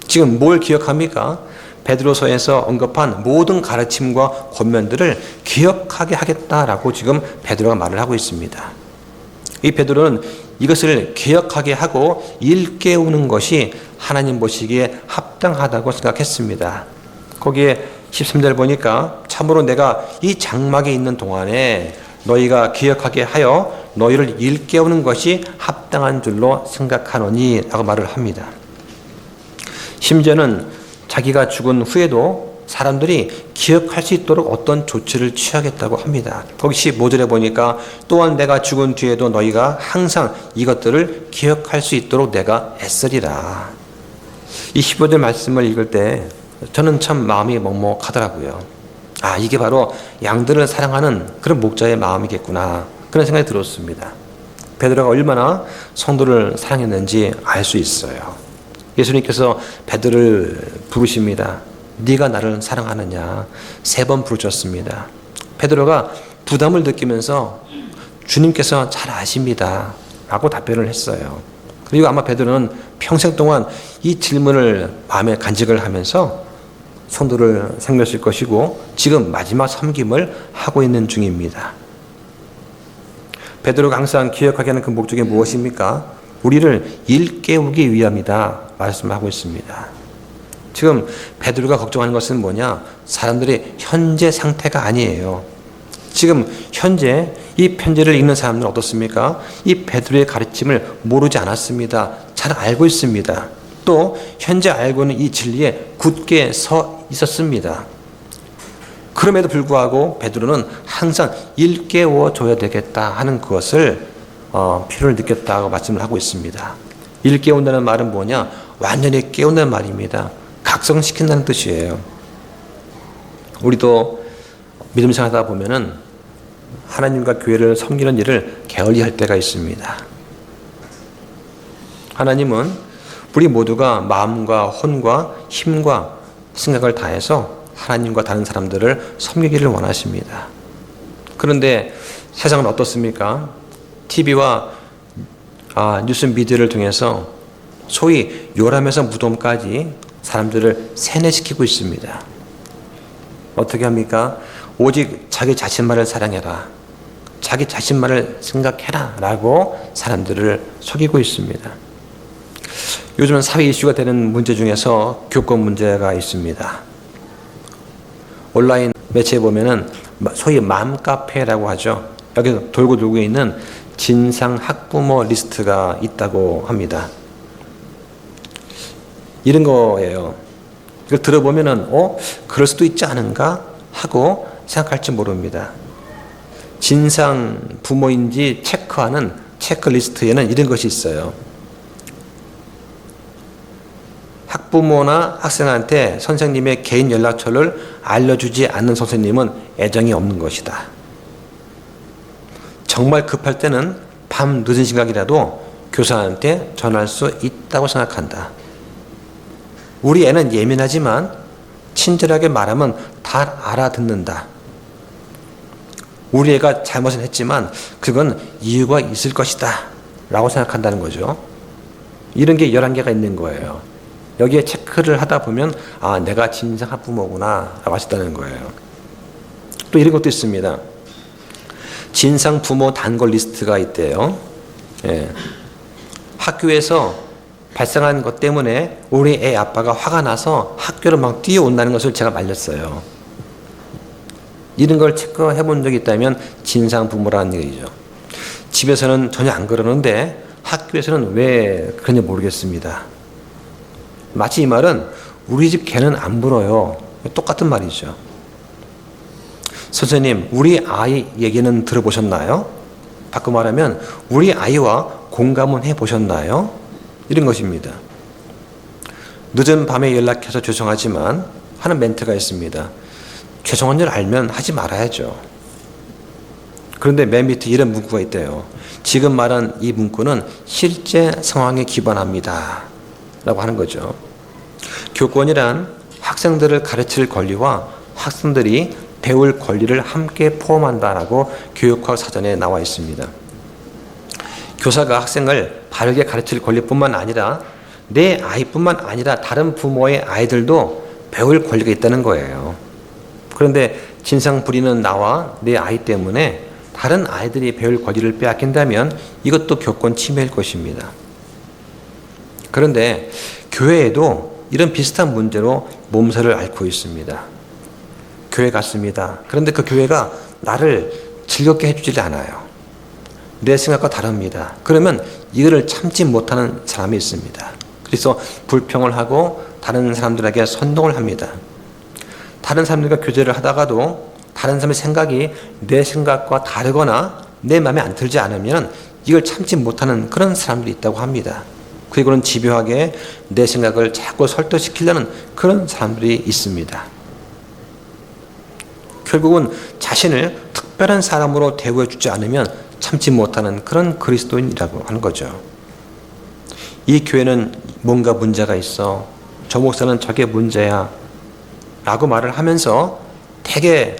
지금 뭘 기억합니까? 베드로서에서 언급한 모든 가르침과 권면들을 기억하게 하겠다라고 지금 베드로가 말을 하고 있습니다. 이 베드로는 이것을 기억하게 하고 일깨우는 것이 하나님 보시기에 합당하다고 생각했습니다. 거기에 13절 보니까 참으로 내가 이 장막에 있는 동안에 너희가 기억하게 하여 너희를 일깨우는 것이 합당한 줄로 생각하노니 라고 말을 합니다. 심지어는 자기가 죽은 후에도 사람들이 기억할 수 있도록 어떤 조치를 취하겠다고 합니다. 거기 15절에 보니까 또한 내가 죽은 뒤에도 너희가 항상 이것들을 기억할 수 있도록 내가 애쓰리라. 이 15절 말씀을 읽을 때 저는 참 마음이 먹먹하더라고요. 아, 이게 바로 양들을 사랑하는 그런 목자의 마음이겠구나. 그런 생각이 들었습니다. 베드로가 얼마나 성도를 사랑했는지 알 수 있어요. 예수님께서 베드로를 부르십니다. 네가 나를 사랑하느냐 3번 부르셨습니다. 베드로가 부담을 느끼면서 주님께서 잘 아십니다 라고 답변을 했어요. 그리고 아마 베드로는 평생 동안 이 질문을 마음에 간직을 하면서 성도를 섬겼을 것이고 지금 마지막 섬김을 하고 있는 중입니다. 베드로가 항상 기억하게 하는 그 목적이 무엇입니까? 우리를 일깨우기 위함이다 말씀하고 있습니다. 지금 베드로가 걱정하는 것은 뭐냐? 사람들의 현재 상태가 아니에요. 지금 현재 이 편지를 읽는 사람들은 어떻습니까? 이 베드로의 가르침을 모르지 않았습니다. 잘 알고 있습니다. 또 현재 알고는 이 진리에 굳게 서 있었습니다. 그럼에도 불구하고 베드로는 항상 일깨워 줘야 되겠다 하는 그것을 필요를 느꼈다고 말씀을 하고 있습니다. 일깨운다는 말은 뭐냐? 완전히 깨운다는 말입니다. 각성시킨다는 뜻이에요. 우리도 믿음 생활하다 보면은 하나님과 교회를 섬기는 일을 게을리할 때가 있습니다. 하나님은 우리 모두가 마음과 혼과 힘과 생각을 다해서 하나님과 다른 사람들을 섬기기를 원하십니다. 그런데 세상은 어떻습니까? TV와 뉴스 미디어를 통해서 소위 요람에서 무덤까지 사람들을 세뇌시키고 있습니다. 어떻게 합니까? 오직 자기 자신만을 사랑해라. 자기 자신만을 생각해라 라고 사람들을 속이고 있습니다. 요즘은 사회 이슈가 되는 문제 중에서 교권 문제가 있습니다. 온라인 매체에 보면은 소위 맘카페라고 하죠. 여기 돌고 있는 진상 학부모 리스트가 있다고 합니다. 이런 거예요. 이걸 들어보면은 그럴 수도 있지 않은가 하고 생각할지 모릅니다. 진상 부모인지 체크하는 체크리스트에는 이런 것이 있어요. 학부모나 학생한테 선생님의 개인 연락처를 알려주지 않는 선생님은 애정이 없는 것이다. 정말 급할 때는 밤 늦은 시각이라도 교사한테 전할 수 있다고 생각한다. 우리 애는 예민하지만 친절하게 말하면 다 알아듣는다. 우리 애가 잘못은 했지만 그건 이유가 있을 것이다 라고 생각한다는 거죠. 이런 게 11개가 있는 거예요. 여기에 체크를 하다 보면 내가 진상 학부모구나 라고 하셨다는 거예요. 또 이런 것도 있습니다. 진상 부모 단골 리스트가 있대요. 예. 학교에서 발생한 것 때문에 우리 애 아빠가 화가 나서 학교로 막 뛰어온다는 것을 제가 말렸어요. 이런 걸 체크해 본 적이 있다면 진상 부모라는 얘기죠. 집에서는 전혀 안 그러는데 학교에서는 왜 그런지 모르겠습니다. 마치 이 말은 우리 집 개는 안 불어요. 똑같은 말이죠. 선생님, 우리 아이 얘기는 들어보셨나요? 바꿔 말하면 우리 아이와 공감은 해보셨나요? 이런 것입니다. 늦은 밤에 연락해서 죄송하지만 하는 멘트가 있습니다. 죄송한 줄 알면 하지 말아야죠. 그런데 맨 밑에 이런 문구가 있대요. 지금 말한 이 문구는 실제 상황에 기반합니다. 라고 하는 거죠. 교권이란 학생들을 가르칠 권리와 학생들이 배울 권리를 함께 포함한다라고 교육학 사전에 나와 있습니다. 교사가 학생을 바르게 가르칠 권리뿐만 아니라 내 아이뿐만 아니라 다른 부모의 아이들도 배울 권리가 있다는 거예요. 그런데 진상 부리는 나와 내 아이 때문에 다른 아이들이 배울 권리를 빼앗긴다면 이것도 교권 침해일 것입니다. 그런데 교회에도 이런 비슷한 문제로 몸살을 앓고 있습니다. 교회 갔습니다. 그런데 그 교회가 나를 즐겁게 해주질 않아요. 내 생각과 다릅니다. 그러면 이거를 참지 못하는 사람이 있습니다. 그래서 불평을 하고 다른 사람들에게 선동을 합니다. 다른 사람들과 교제를 하다가도 다른 사람의 생각이 내 생각과 다르거나 내 마음에 안 들지 않으면 이걸 참지 못하는 그런 사람들이 있다고 합니다. 그리고는 집요하게 내 생각을 자꾸 설득시키려는 그런 사람들이 있습니다. 결국은 자신을 특별한 사람으로 대우해 주지 않으면 참지 못하는 그런 그리스도인이라고 하는 거죠. 이 교회는 뭔가 문제가 있어. 저 목사는 저게 문제야. 라고 말을 하면서 대개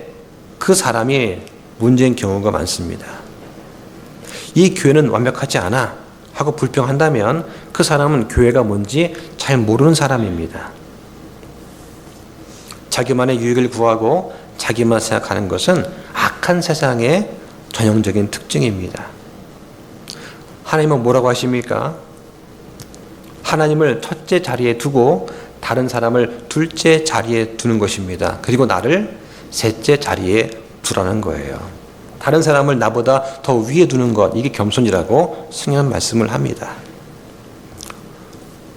그 사람이 문제인 경우가 많습니다. 이 교회는 완벽하지 않아 하고 불평한다면 그 사람은 교회가 뭔지 잘 모르는 사람입니다. 자기만의 유익을 구하고 자기만 생각하는 것은 악한 세상의 전형적인 특징입니다. 하나님은 뭐라고 하십니까? 하나님을 첫째 자리에 두고 다른 사람을 둘째 자리에 두는 것입니다. 그리고 나를 셋째 자리에 두라는 거예요. 다른 사람을 나보다 더 위에 두는 것, 이게 겸손이라고 성경은 말씀을 합니다.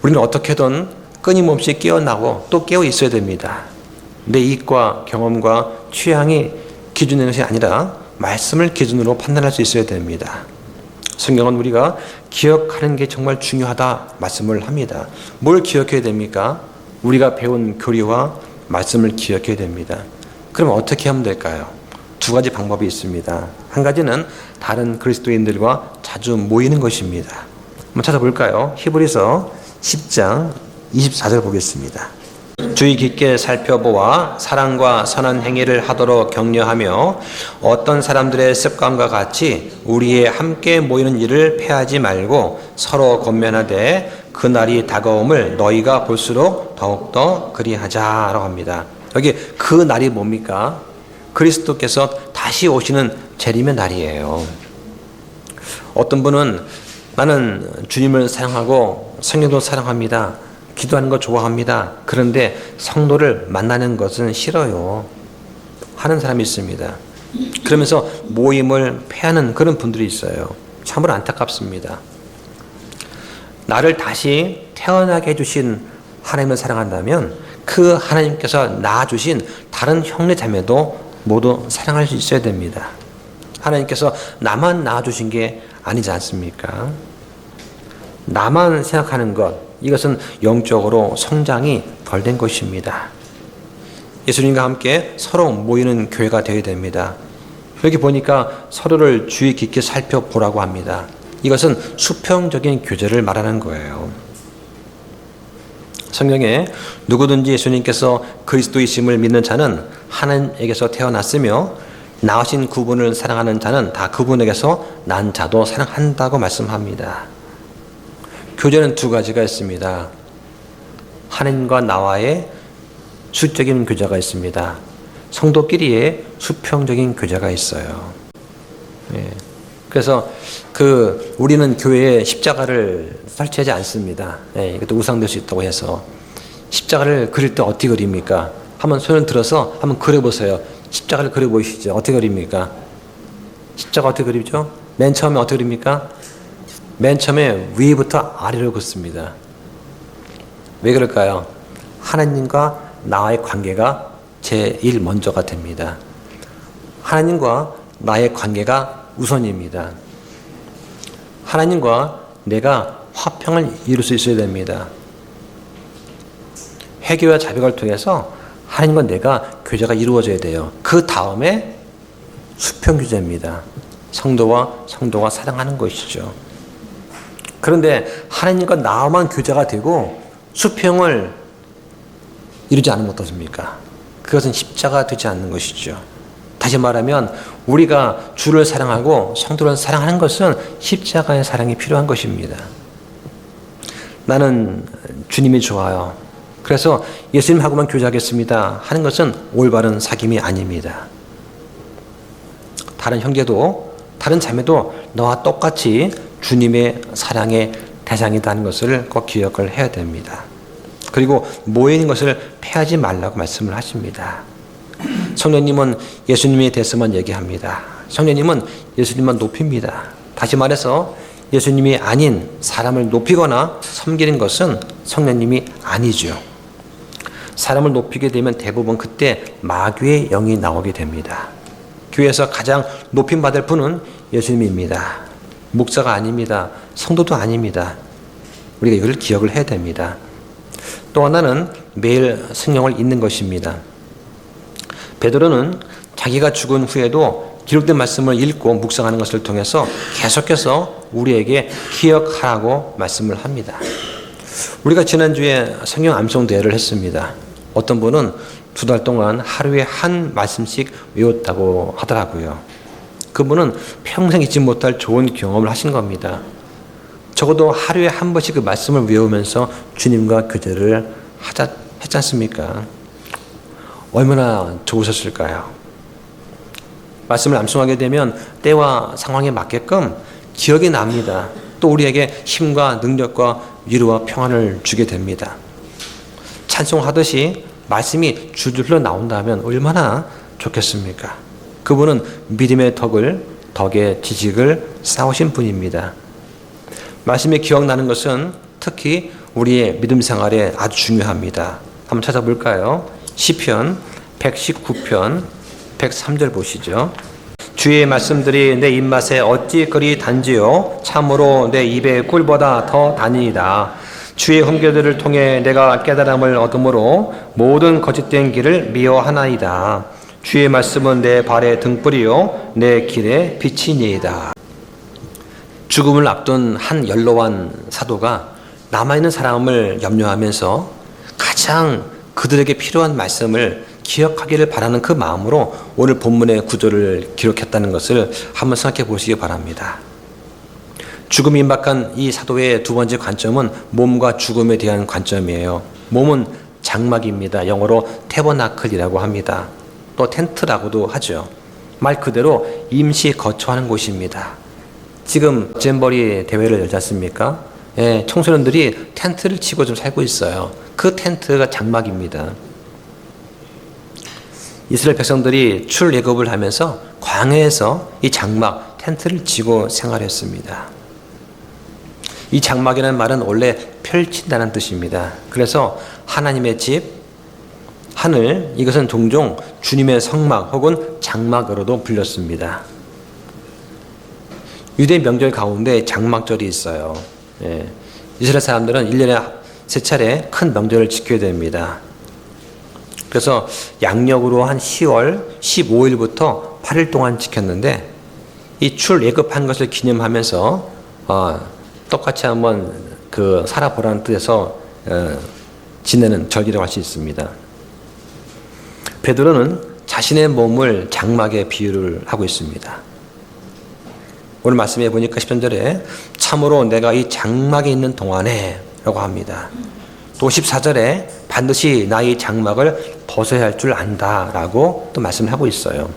우리는 어떻게든 끊임없이 깨어나고 또 깨어 있어야 됩니다. 내 이익과 경험과 취향이 기준인 것이 아니라 말씀을 기준으로 판단할 수 있어야 됩니다. 성경은 우리가 기억하는 게 정말 중요하다 말씀을 합니다. 뭘 기억해야 됩니까? 우리가 배운 교리와 말씀을 기억해야 됩니다. 그럼 어떻게 하면 될까요? 두 가지 방법이 있습니다. 한 가지는 다른 그리스도인들과 자주 모이는 것입니다. 한번 찾아볼까요? 히브리서 10장 24절 보겠습니다. 주의 깊게 살펴보아 사랑과 선한 행위를 하도록 격려하며 어떤 사람들의 습관과 같이 우리의 함께 모이는 일을 폐하지 말고 서로 권면하되 그날이 다가옴을 너희가 볼수록 더욱더 그리하자라고 합니다. 여기 그 날이 뭡니까? 그리스도께서 다시 오시는 재림의 날이에요. 어떤 분은 나는 주님을 사랑하고 성경도 사랑합니다. 기도하는 거 좋아합니다. 그런데 성도를 만나는 것은 싫어요. 하는 사람이 있습니다. 그러면서 모임을 폐하는 그런 분들이 있어요. 참으로 안타깝습니다. 나를 다시 태어나게 해주신 하나님을 사랑한다면 그 하나님께서 낳아주신 다른 형제 자매도 모두 사랑할 수 있어야 됩니다. 하나님께서 나만 낳아주신 게 아니지 않습니까? 나만 생각하는 것, 이것은 영적으로 성장이 덜 된 것입니다. 예수님과 함께 서로 모이는 교회가 되어야 됩니다. 여기 보니까 서로를 주의 깊게 살펴보라고 합니다. 이것은 수평적인 교제를 말하는 거예요. 성경에 누구든지 예수님께서 그리스도이심을 믿는 자는 하나님에게서 태어났으며 나으신 그분을 사랑하는 자는 다 그분에게서 난 자도 사랑한다고 말씀합니다. 교제는 두 가지가 있습니다. 하나님과 나와의 수적인 교제가 있습니다. 성도끼리의 수평적인 교제가 있어요. 예. 그래서 우리는 교회에 십자가를 설치하지 않습니다. 예, 이것도 우상될 수 있다고 해서. 십자가를 그릴 때 어떻게 그립니까? 한번 손을 들어서 한번 그려보세요. 십자가를 그려보시죠. 어떻게 그립니까? 십자가 어떻게 그리죠? 맨 처음에 어떻게 그립니까? 맨 처음에 위부터 아래로 긋습니다. 왜 그럴까요? 하나님과 나의 관계가 제일 먼저가 됩니다. 하나님과 나의 관계가 우선입니다. 하나님과 내가 화평을 이룰 수 있어야 됩니다. 회개와 자백을 통해서 하나님과 내가 교제가 이루어져야 돼요. 그 다음에 수평교제입니다. 성도가 사랑하는 것이죠. 그런데 하나님과 나만 교제가 되고 수평을 이루지 않으면 어떻습니까? 그것은 십자가 되지 않는 것이죠. 다시 말하면 우리가 주를 사랑하고 성도를 사랑하는 것은 십자가의 사랑이 필요한 것입니다. 나는 주님이 좋아요. 그래서 예수님하고만 교제하겠습니다 하는 것은 올바른 사귐이 아닙니다. 다른 형제도 다른 자매도 너와 똑같이 주님의 사랑의 대상이라는 것을 꼭 기억을 해야 됩니다. 그리고 모이는 것을 패하지 말라고 말씀을 하십니다. 성령님은 예수님에 대해서만 얘기합니다. 성령님은 예수님만 높입니다. 다시 말해서 예수님이 아닌 사람을 높이거나 섬기는 것은 성령님이 아니죠. 사람을 높이게 되면 대부분 그때 마귀의 영이 나오게 됩니다. 교회에서 가장 높임받을 분은 예수님입니다. 목사가 아닙니다. 성도도 아닙니다. 우리가 이걸 기억을 해야 됩니다. 또 하나는 매일 성령을 읽는 것입니다. 베드로는 자기가 죽은 후에도 기록된 말씀을 읽고 묵상하는 것을 통해서 계속해서 우리에게 기억하라고 말씀을 합니다. 우리가 지난주에 성경 암송 대회를 했습니다. 어떤 분은 2달 동안 하루에 한 말씀씩 외웠다고 하더라고요. 그분은 평생 잊지 못할 좋은 경험을 하신 겁니다. 적어도 하루에 한 번씩 그 말씀을 외우면서 주님과 교제를 했지 않습니까? 얼마나 좋으셨을까요? 말씀을 암송하게 되면 때와 상황에 맞게끔 기억이 납니다. 또 우리에게 힘과 능력과 위로와 평안을 주게 됩니다. 찬송하듯이 말씀이 줄줄 흘러 나온다면 얼마나 좋겠습니까? 그분은 믿음의 덕에 지식을 쌓으신 분입니다. 말씀이 기억나는 것은 특히 우리의 믿음 생활에 아주 중요합니다. 한번 찾아볼까요? 시편 119편 103절 보시죠. 주의 말씀들이 내 입맛에 어찌 그리 단지요 참으로 내 입의 꿀보다 더 단이다. 주의 훈계들을 통해 내가 깨달음을 얻음으로 모든 거짓된 길을 미워하나이다. 주의 말씀은 내 발의 등불이요 내 길의 빛이니이다. 죽음을 앞둔 한 연로한 사도가 남아있는 사람을 염려하면서 가장 그들에게 필요한 말씀을 기억하기를 바라는 그 마음으로 오늘 본문의 구절을 기록했다는 것을 한번 생각해 보시기 바랍니다. 죽음이 임박한 이 사도의 두 번째 관점은 몸과 죽음에 대한 관점이에요. 몸은 장막입니다. 영어로 태버나클이라고 합니다. 또 텐트라고도 하죠. 말 그대로 임시 거처하는 곳입니다. 지금 잼버리 대회를 열지 않습니까? 예, 청소년들이 텐트를 치고 좀 살고 있어요. 그 텐트가 장막입니다. 이스라엘 백성들이 출애굽을 하면서 광야에서 이 장막, 텐트를 치고 생활했습니다. 이 장막이라는 말은 원래 펼친다는 뜻입니다. 그래서 하나님의 집, 하늘, 이것은 종종 주님의 성막 혹은 장막으로도 불렸습니다. 유대 명절 가운데 장막절이 있어요. 예. 이스라엘 사람들은 1년에 3차례 큰 명절을 지켜야 됩니다. 그래서 양력으로 한 10월 15일부터 8일 동안 지켰는데 이 출애굽한 것을 기념하면서 똑같이 한번 살아보라는 뜻에서 지내는 절기라고 할 수 있습니다. 베드로는 자신의 몸을 장막에 비유를 하고 있습니다. 오늘 말씀해 보니까 10절에 참으로 내가 이 장막에 있는 동안에 라고 합니다. 또 14절에 반드시 나의 장막을 벗어야 할 줄 안다 라고 또 말씀을 하고 있어요.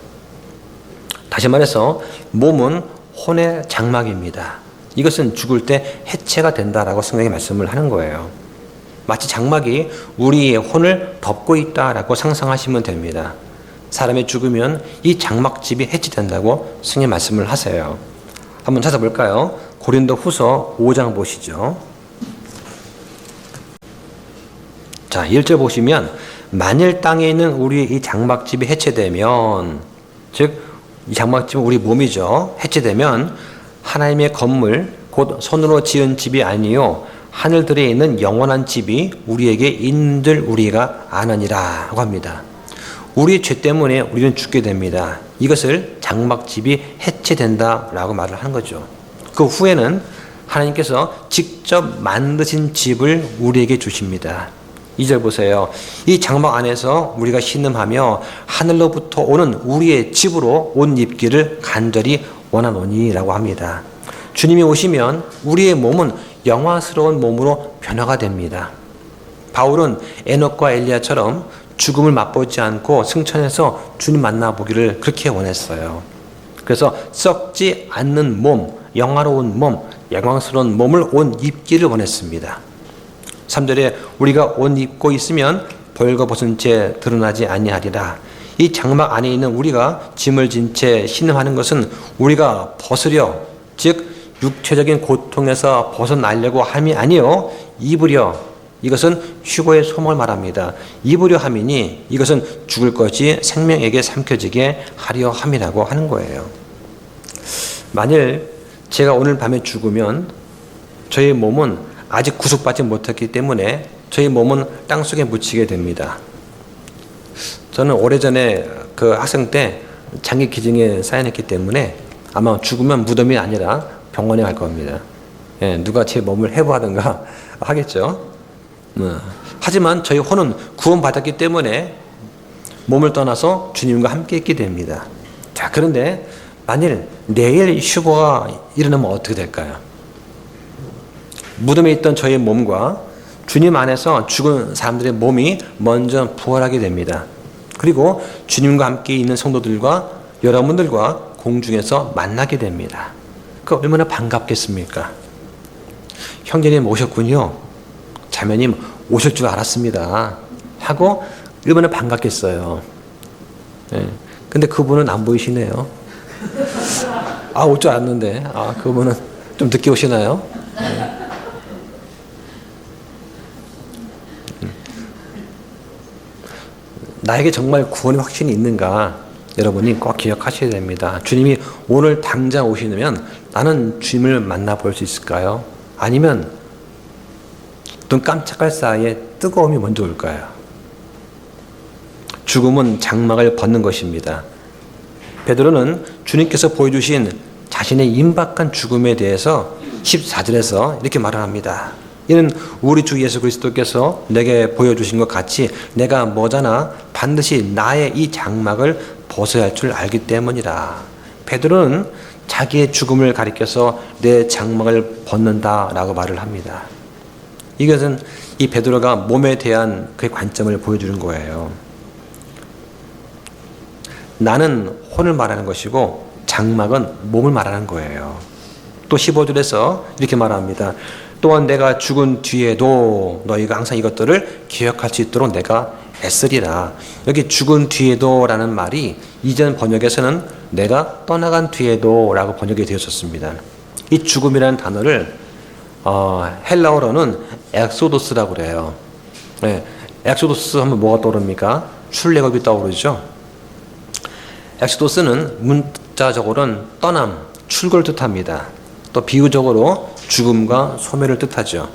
다시 말해서 몸은 혼의 장막입니다. 이것은 죽을 때 해체가 된다라고 성경이 말씀을 하는 거예요. 마치 장막이 우리의 혼을 덮고 있다라고 상상하시면 됩니다. 사람이 죽으면 이 장막집이 해체된다고 성경이 말씀을 하세요. 한번 찾아볼까요? 고린도 후서 5장 보시죠. 자, 1절 보시면 만일 땅에 있는 우리의 이 장막집이 해체되면, 즉 이 장막집은 우리 몸이죠. 해체되면 하나님의 건물 곧 손으로 지은 집이 아니요 하늘들에 있는 영원한 집이 우리에게 있는 줄 우리가 아느니라고 합니다. 우리의 죄 때문에 우리는 죽게 됩니다. 이것을 장막집이 해체된다라고 말을 하는 거죠. 그 후에는 하나님께서 직접 만드신 집을 우리에게 주십니다. 2절 보세요. 이 장막 안에서 우리가 신음하며 하늘로부터 오는 우리의 집으로 옷 입기를 간절히 원하노니라고 합니다. 주님이 오시면 우리의 몸은 영화스러운 몸으로 변화가 됩니다. 바울은 에녹과 엘리야처럼 죽음을 맛보지 않고 승천해서 주님 만나보기를 그렇게 원했어요. 그래서 썩지 않는 몸, 영화로운 몸, 영광스러운 몸을 옷 입기를 원했습니다. 3절에 우리가 옷 입고 있으면 벌거벗은 채 드러나지 아니하리라. 이 장막 안에 있는 우리가 짐을 진 채 신음하는 것은 우리가 벗으려, 즉 육체적인 고통에서 벗어나려고 함이 아니요 입으려. 이것은 휴거의 소망을 말합니다. 입으려 함이니 이것은 죽을 것이 생명에게 삼켜지게 하려 함이라고 하는 거예요. 만일 제가 오늘 밤에 죽으면 저희 몸은 아직 구속받지 못했기 때문에 저희 몸은 땅속에 묻히게 됩니다. 저는 오래전에 그 학생 때 장기 기증에 사인했기 때문에 아마 죽으면 무덤이 아니라 병원에 갈 겁니다. 예, 누가 제 몸을 해부하든가 하겠죠. 하지만 저희 혼은 구원받았기 때문에 몸을 떠나서 주님과 함께 있게 됩니다. 자, 그런데 만일 내일 휴거가 일어나면 어떻게 될까요? 무덤에 있던 저의 몸과 주님 안에서 죽은 사람들의 몸이 먼저 부활하게 됩니다. 그리고 주님과 함께 있는 성도들과 여러분들과 공중에서 만나게 됩니다. 그 얼마나 반갑겠습니까? 형제님 오셨군요. 자매님 오실 줄 알았습니다. 하고 얼마나 반갑겠어요. 네. 근데 그분은 안 보이시네요. 아, 올 줄 알았는데. 아, 그분은 좀 늦게 오시나요? 네. 나에게 정말 구원의 확신이 있는가? 여러분이 꼭 기억하셔야 됩니다. 주님이 오늘 당장 오시면 나는 주님을 만나볼 수 있을까요? 아니면 눈 깜짝할 사이에 뜨거움이 먼저 올까요? 죽음은 장막을 벗는 것입니다. 베드로는 주님께서 보여주신 자신의 임박한 죽음에 대해서 14절에서 이렇게 말을 합니다. 이는 우리 주 예수 그리스도께서 내게 보여주신 것 같이 내가 머지않아 반드시 나의 이 장막을 벗어야 할 줄 알기 때문이라. 베드로는 자기의 죽음을 가리켜서 내 장막을 벗는다라고 말을 합니다. 이것은 이 베드로가 몸에 대한 그의 관점을 보여주는 거예요. 나는 혼을 말하는 것이고 장막은 몸을 말하는 거예요. 또 15절에서 이렇게 말합니다. 또한 내가 죽은 뒤에도 너희가 항상 이것들을 기억할 수 있도록 내가 애쓰리라. 여기 죽은 뒤에도 라는 말이 이전 번역에서는 내가 떠나간 뒤에도 라고 번역이 되었었습니다. 이 죽음이라는 단어를 헬라어로는 엑소도스라고 그래요. 네, 엑소도스 하면 뭐가 떠오릅니까? 출애굽이 떠오르죠. 엑소도스는 문자적으로는 떠남, 출거를 뜻합니다. 또 비유적으로 죽음과 소멸을 뜻하죠.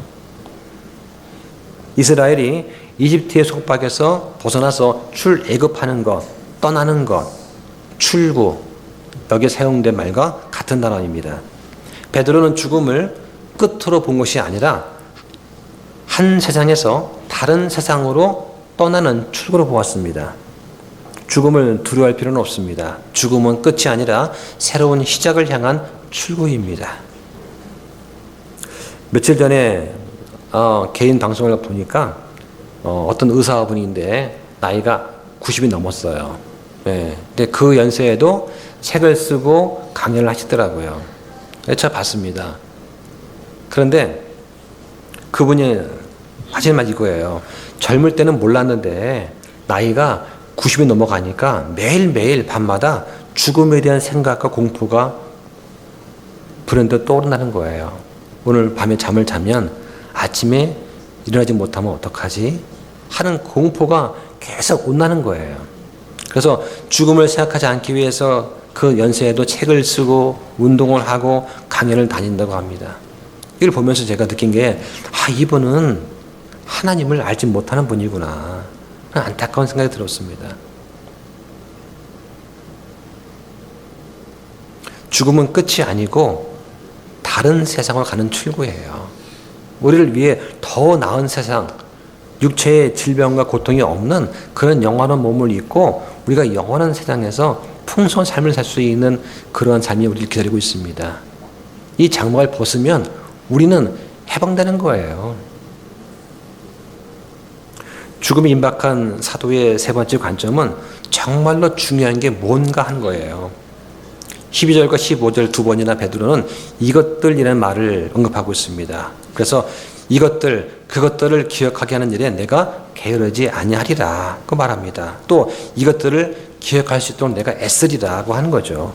이스라엘이 이집트의 속박에서 벗어나서 출애굽하는 것, 떠나는 것, 출구, 여기에 사용된 말과 같은 단어입니다. 베드로는 죽음을 끝으로 본 것이 아니라 한 세상에서 다른 세상으로 떠나는 출구로 보았습니다. 죽음을 두려워할 필요는 없습니다. 죽음은 끝이 아니라 새로운 시작을 향한 출구입니다. 며칠 전에 개인 방송을 보니까 어떤 의사분인데 나이가 90이 넘었어요. 네. 근데 그 연세에도 책을 쓰고 강연을 하시더라고요. 제가 봤습니다. 그런데 그분이 하시는 말 이거예요. 젊을 때는 몰랐는데 나이가 90이 넘어가니까 매일매일 밤마다 죽음에 대한 생각과 공포가 불현듯 떠오르는 거예요. 오늘 밤에 잠을 자면 아침에 일어나지 못하면 어떡하지? 하는 공포가 계속 온다는 거예요. 그래서 죽음을 생각하지 않기 위해서 그 연세에도 책을 쓰고 운동을 하고 강연을 다닌다고 합니다. 이걸 보면서 제가 느낀 게, 이분은 하나님을 알지 못하는 분이구나. 안타까운 생각이 들었습니다. 죽음은 끝이 아니고 다른 세상으로 가는 출구예요. 우리를 위해 더 나은 세상, 육체의 질병과 고통이 없는 그런 영원한 몸을 입고 우리가 영원한 세상에서 풍성한 삶을 살 수 있는 그러한 삶이 우리를 기다리고 있습니다. 이 장막을 벗으면 우리는 해방되는 거예요. 죽음이 임박한 사도의 세 번째 관점은 정말로 중요한 게 뭔가 한 거예요. 12절과 15절 두 번이나 베드로는 이것들이라는 말을 언급하고 있습니다. 그래서 그것들을 기억하게 하는 일에 내가 게으르지 아니하리라 그 말합니다. 또 이것들을 기억할 수 있도록 내가 애쓰리라고 하는 거죠.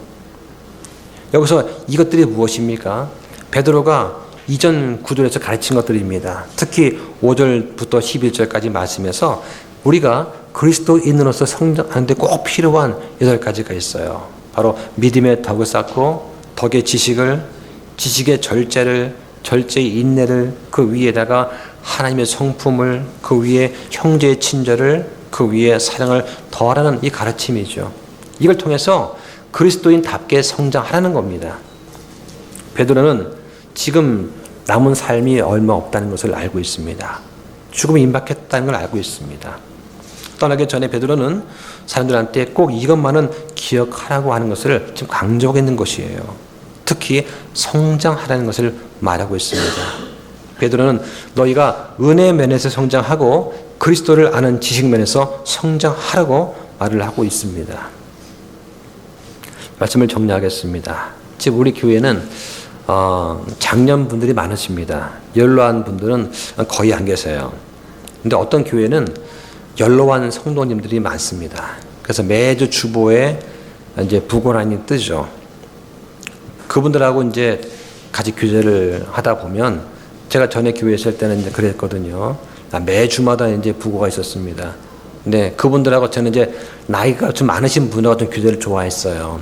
여기서 이것들이 무엇입니까? 베드로가 이전 구절에서 가르친 것들입니다. 특히 5절부터 11절까지 말씀에서 우리가 그리스도인으로서 성장하는데 꼭 필요한 8가지가 있어요. 바로 믿음의 덕을 쌓고 덕의 지식의 절제를, 절제의 인내를, 그 위에다가 하나님의 성품을, 그 위에 형제의 친절을, 그 위에 사랑을 더하라는 이 가르침이죠. 이걸 통해서 그리스도인답게 성장하라는 겁니다. 베드로는 지금 남은 삶이 얼마 없다는 것을 알고 있습니다. 죽음이 임박했다는 걸 알고 있습니다. 떠나기 전에 베드로는 사람들한테 꼭 이것만은 기억하라고 하는 것을 지금 강조하고 있는 것이에요. 특히 성장하라는 것을 말하고 있습니다. 베드로는 너희가 은혜 면에서 성장하고 그리스도를 아는 지식 면에서 성장하라고 말을 하고 있습니다. 말씀을 정리하겠습니다. 지금 우리 교회는 장년 분들이 많으십니다. 연로한 분들은 거의 안 계세요. 근데 어떤 교회는 연로한 성도님들이 많습니다. 그래서 매주 주보에 이제 부고란이 뜨죠. 그분들하고 이제 같이 교제를 하다 보면 제가 전에 교회 있을 때는 이제 그랬거든요. 매주마다 이제 부고가 있었습니다. 근데 그분들하고 저는 이제 나이가 좀 많으신 분하고 좀 교제를 좋아했어요.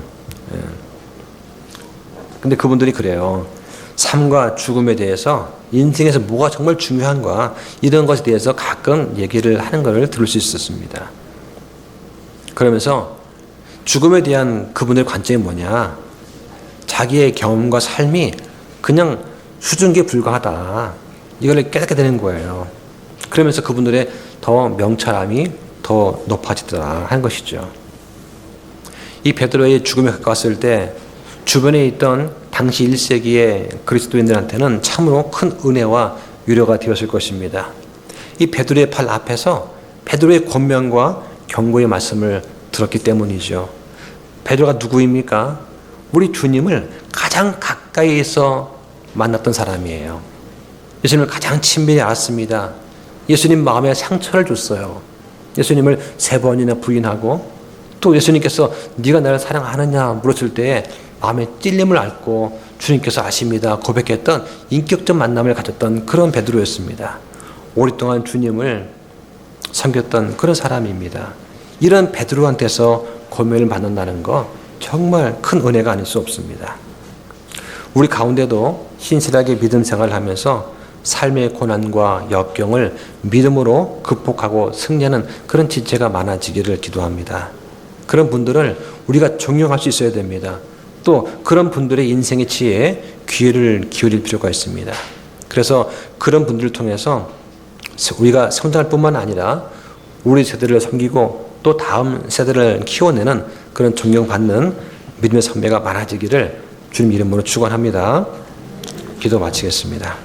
근데 그분들이 그래요. 삶과 죽음에 대해서 인생에서 뭐가 정말 중요한가 이런 것에 대해서 가끔 얘기를 하는 걸 들을 수 있었습니다. 그러면서 죽음에 대한 그분의 관점이 뭐냐, 자기의 경험과 삶이 그냥 수증기에 불과하다, 이걸 깨닫게 되는 거예요. 그러면서 그분들의 더 명철함이 더 높아지더라 하는 것이죠. 이 베드로의 죽음에 가까웠을 때 주변에 있던 당시 1세기의 그리스도인들한테는 참으로 큰 은혜와 위로가 되었을 것입니다. 이 베드로의 팔 앞에서 베드로의 권면과 경고의 말씀을 들었기 때문이죠. 베드로가 누구입니까? 우리 주님을 가장 가까이에서 만났던 사람이에요. 예수님을 가장 친밀히 알았습니다. 예수님 마음에 상처를 줬어요. 예수님을 3번이나 부인하고, 또 예수님께서 네가 나를 사랑하느냐 물었을 때 마음에 찔림을 앓고 주님께서 아십니다 고백했던 인격적 만남을 가졌던 그런 베드로였습니다. 오랫동안 주님을 섬겼던 그런 사람입니다. 이런 베드로한테서 권면을 받는다는 거 정말 큰 은혜가 아닐 수 없습니다. 우리 가운데도 신실하게 믿음 생활을 하면서 삶의 고난과 역경을 믿음으로 극복하고 승리하는 그런 지체가 많아지기를 기도합니다. 그런 분들을 우리가 존경할 수 있어야 됩니다. 또 그런 분들의 인생의 지혜에 귀를 기울일 필요가 있습니다. 그래서 그런 분들을 통해서 우리가 성장할 뿐만 아니라 우리 세대를 섬기고 또 다음 세대를 키워내는 그런 존경받는 믿음의 선배가 많아지기를 주님 이름으로 축원합니다. 기도 마치겠습니다.